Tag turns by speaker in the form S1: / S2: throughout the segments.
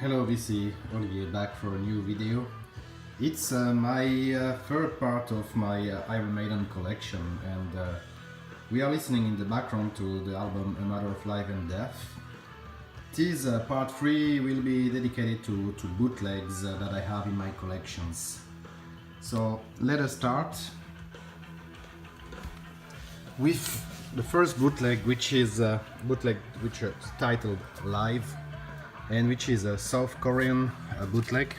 S1: Hello, this is Olivier back for a new video. It's my third part of my Iron Maiden collection, and we are listening in the background to the album A Matter of Life and Death. This part 3 will be dedicated to bootlegs that I have in my collections. So let us start with the first bootleg, which is titled Live, and which is a South Korean bootleg.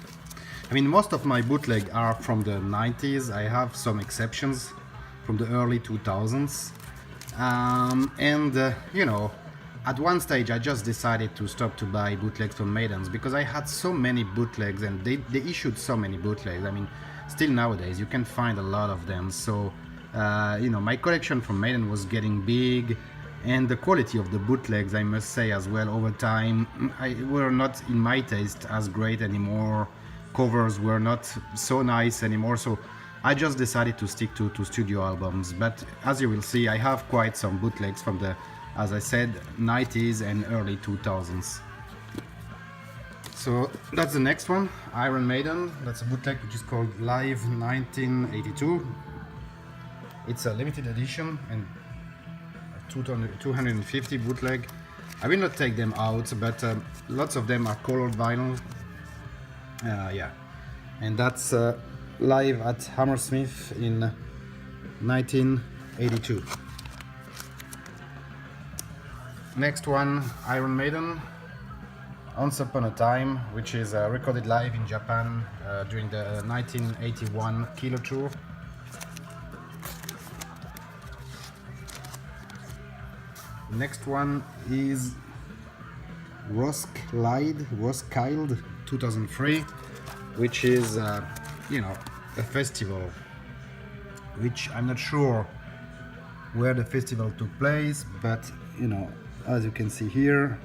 S1: I mean, most of my bootleg are from the 90s. I have some exceptions from the early 2000s. You know, at one stage I just decided to stop to buy bootlegs from Maidens because I had so many bootlegs, and they issued so many bootlegs. I mean, still nowadays you can find a lot of them. So, you know, my collection from Maiden was getting big, and the quality of the bootlegs, I must say as well, over time were not in my taste as great anymore. Covers were not so nice anymore, so I just decided to stick to studio albums. But as you will see, I have quite some bootlegs from the, as I said, 90s and early 2000s. So that's the next one, Iron Maiden. That's a bootleg which is called Live 1982. It's a limited edition and 250 bootleg. I will not take them out, but lots of them are colored vinyl. Yeah, and that's live at Hammersmith in 1982. Next one, Iron Maiden, Once Upon a Time, which is recorded live in Japan during the 1981 Kilo Tour. Next one is Roskilde 2003, which is, you know, a festival, which I'm not sure where the festival took place, but, you know, as you can see here,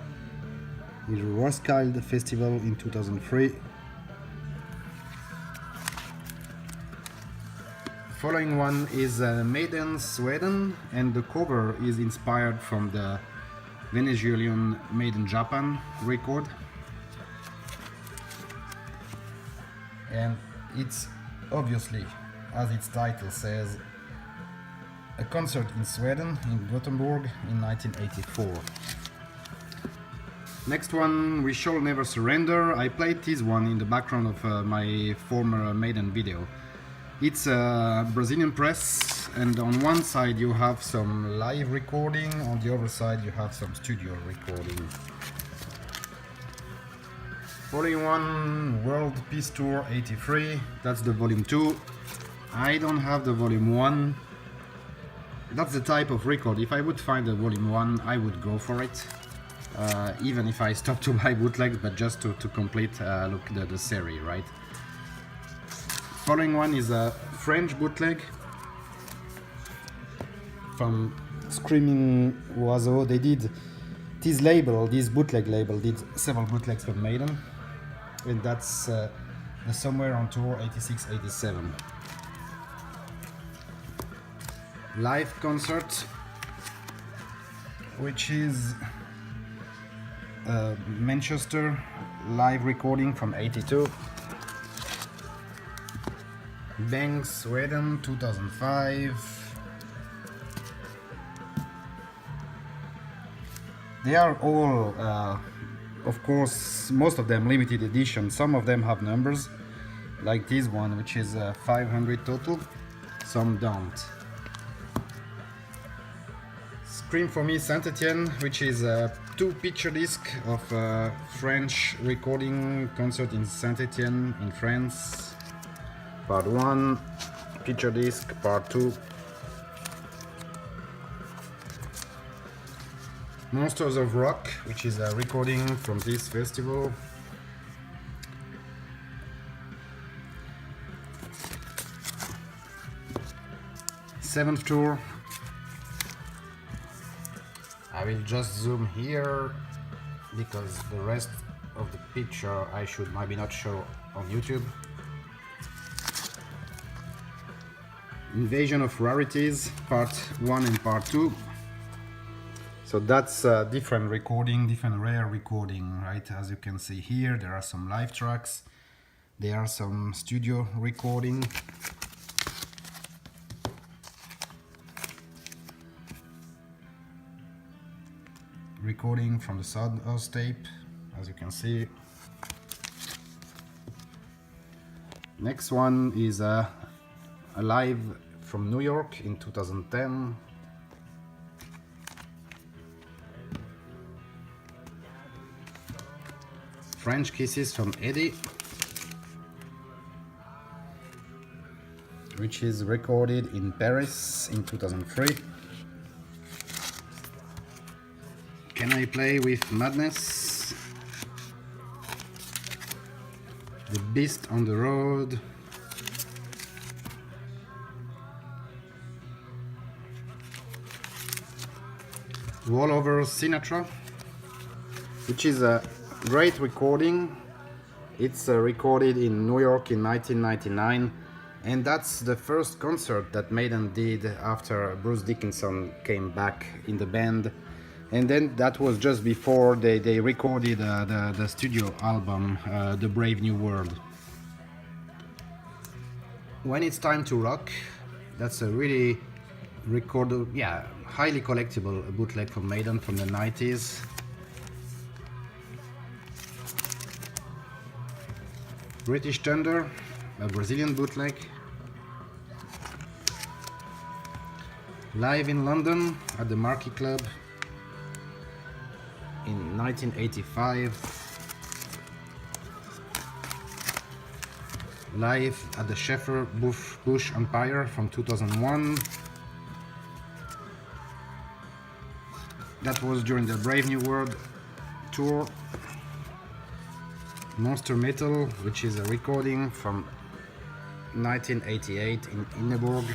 S1: is Roskilde Festival in 2003. Following one is Maiden Sweden, and the cover is inspired from the Venezuelan Maiden Japan record, and it's obviously, as its title says, a concert in Sweden, in Gothenburg in 1984. Next one, We Shall Never Surrender. I played this one in the background of my former Maiden video. It's a Brazilian press, and on one side you have some live recording, on the other side you have some studio recording. Following one, World Peace Tour 83, that's the volume 2. I don't have the volume 1. That's the type of record, if I would find the volume 1 I would go for it. Even if I stop to buy bootlegs, but just to complete the series, right? Following one is a French bootleg from Screaming Oiseau. They did this label, this bootleg label, did several bootlegs for Maiden, and that's the Somewhere on Tour 86-87. Live concert, which is Manchester live recording from 82. Bang Sweden 2005. They are all, of course, most of them limited edition. Some of them have numbers, like this one, which is 500 total. Some don't. Scream for Me Saint Etienne, which is a 2-picture disc of a French recording concert in Saint Etienne in France. Part 1, picture disc, part 2. Monsters of Rock, which is a recording from this festival. Seventh tour. I will just zoom here because the rest of the picture I should maybe not show on YouTube. Invasion of Rarities, part 1 and part 2. So that's a different recording, different rare recording, right? As you can see here, there are some live tracks, there are some studio recording. Recording from the Soundhouse tape, as you can see. Next one is a live from New York in 2010. French Kisses from Eddie, which is recorded in Paris in 2003. Can I Play with Madness? The Beast on the Road. All Over Sinatra, which is a great recording. It's recorded in New York in 1999, and that's the first concert that Maiden did after Bruce Dickinson came back in the band. And then that was just before they recorded the studio album, The Brave New World. When It's Time to Rock, that's a really highly collectible bootleg from Maiden from the 90s. British Thunder, a Brazilian bootleg. Live in London at the Marquee Club in 1985. Live at the Sheffer Bush Empire from 2001. That was during the Brave New World tour. Monster Metal, which is a recording from 1988 in Inneborg.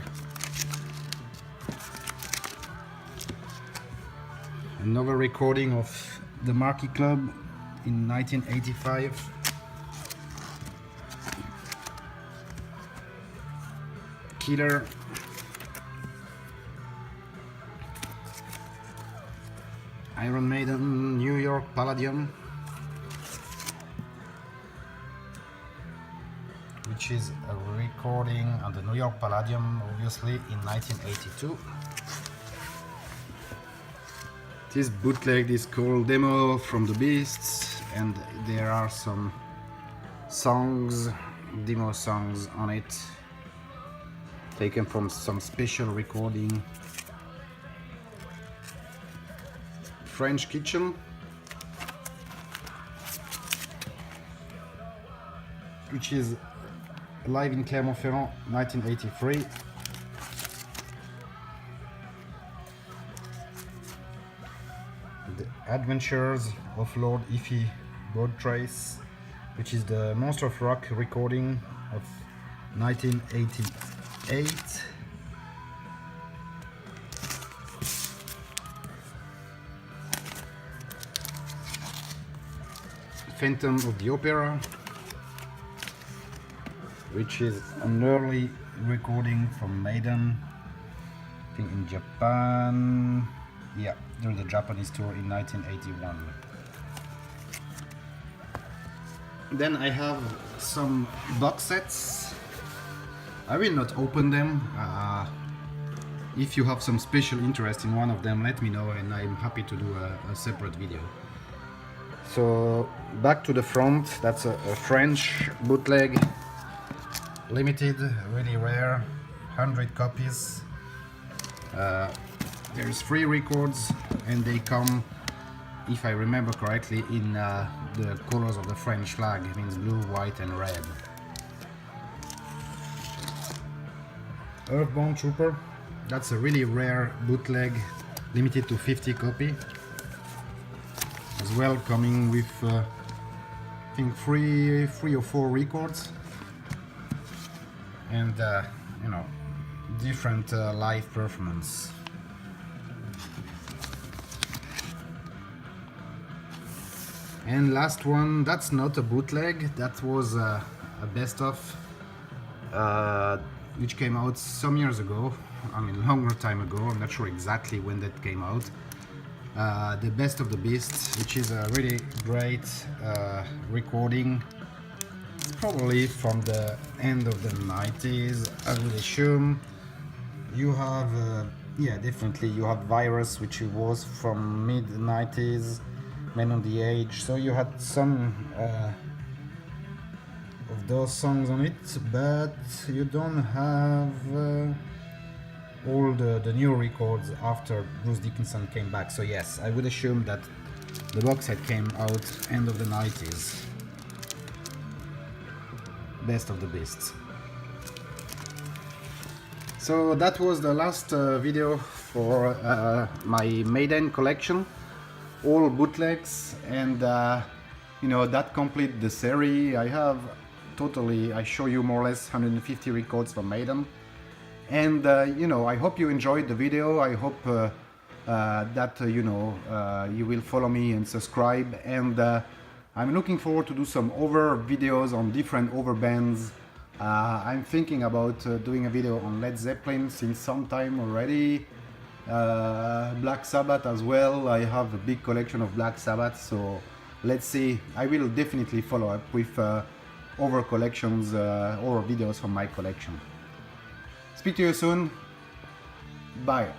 S1: Another recording of the Marquee Club in 1985. Killer. Iron Maiden, New York Palladium, which is a recording on the New York Palladium, obviously, in 1982. This bootleg is called Demo from the Beasts, and there are some songs, demo songs on it, taken from some special recording. French Kitchen, which is live in Clermont-Ferrand, 1983. The Adventures of Lord Iffy Broadtrace, which is the Monster of Rock recording of 1988. Phantom of the Opera, which is an early recording from Maiden, I think in Japan, yeah, during the Japanese tour in 1981. Then I have some box sets. I will not open them. If you have some special interest in one of them, let me know and I'm happy to do a separate video. So back to the front, that's a French bootleg, limited, really rare, 100 copies. There's 3 records and they come, if I remember correctly, in the colors of the French flag. It means blue, white and red. Earthbound Trooper, that's a really rare bootleg, limited to 50 copy. As well, coming with I think three or four records, and you know, different live performance. And last one, that's not a bootleg, that was a best of, which came out some years ago, I mean longer time ago, I'm not sure exactly when that came out. the Best of the Beast, which is a really great recording, probably from the end of the 90s, I would assume. You have, yeah, definitely you have Virus, which was from mid 90s, Men on the Age, so you had some of those songs on it, but you don't have all the new records after Bruce Dickinson came back. So yes, I would assume that the box set came out end of the 90s. Best of the Beasts. So that was the last video for my Maiden collection, all bootlegs, and you know, that complete the series. I have totally, I show you more or less 150 records from Maiden, and you know, I hope you enjoyed the video. I hope that you know, you will follow me and subscribe, and I'm looking forward to do some other videos on different other bands. I'm thinking about doing a video on Led Zeppelin since some time already, Black Sabbath as well. I have a big collection of Black Sabbath, so let's see. I will definitely follow up with other collections or videos from my collection. Speak to you soon. Bye.